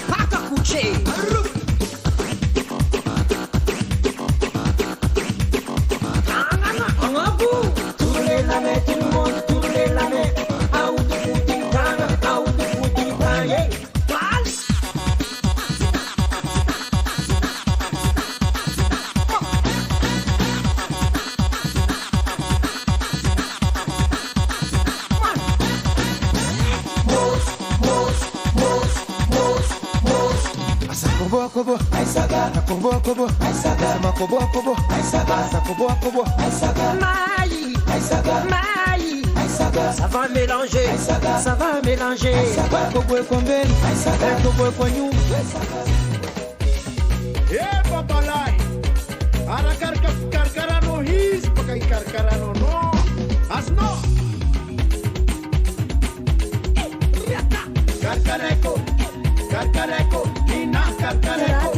Paka kuche. Kobo, aisaga, kobo, aisaga, makobo, aisaga, kobo, aisaga, Maï, aisaga, maï, aisaga, ça va mélanger, aisaga, ça va mélanger. Aisaga, kobo kombeni, aisaga, kobo konyu, Papalai, ara karkara no his, pakai karkara no, asno. Karkareko, ina karkareko,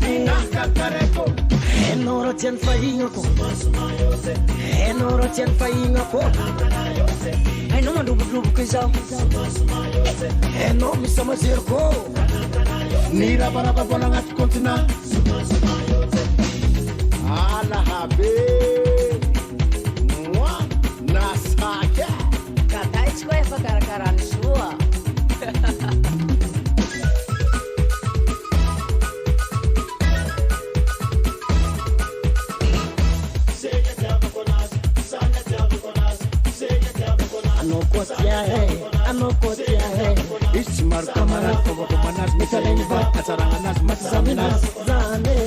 ina karkareko. Enoro tien fainga ko, enoro tien fainga ko. Ai no mandu budu kizao, eno misama zirko. Nira baraba bona ngat kontina. Ala habe, moi nasake. Kata isko ya fakara sua. Anokotia he, Ismar kamara kobo manas misaleni va asaranganas matsaminas zane.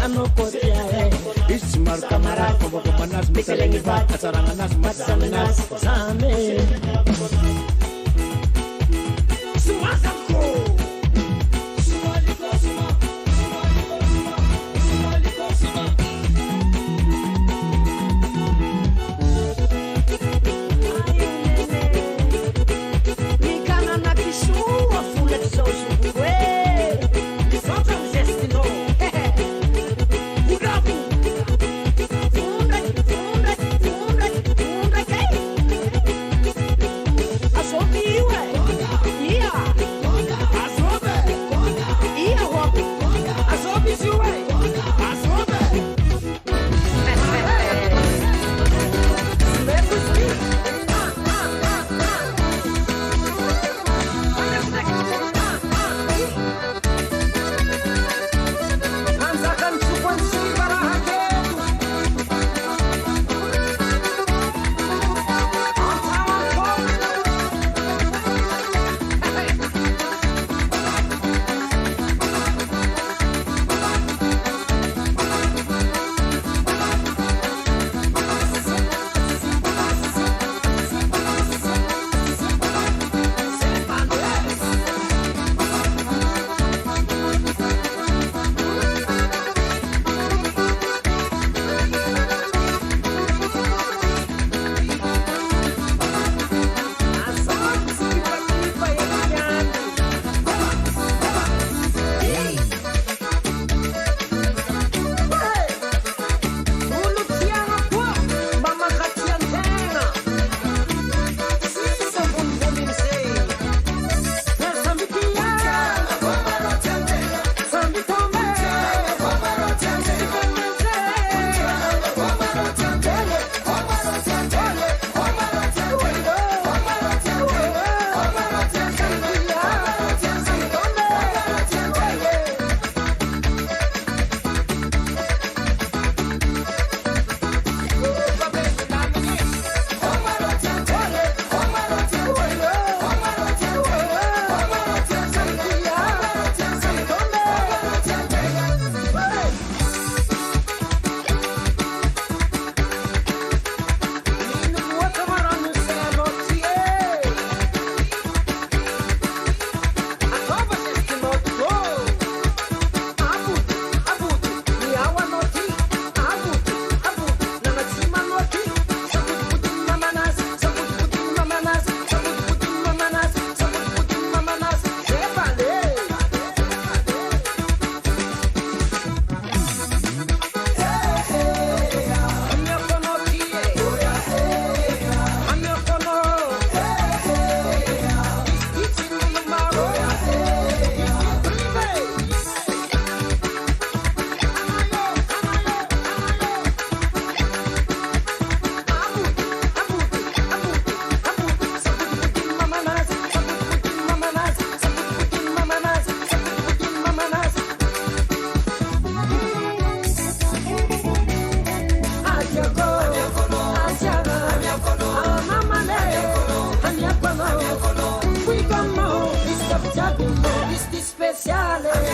Anokotia he, Ismar kamara kobo manas misaleni va asaranganas matsaminas zane. speciale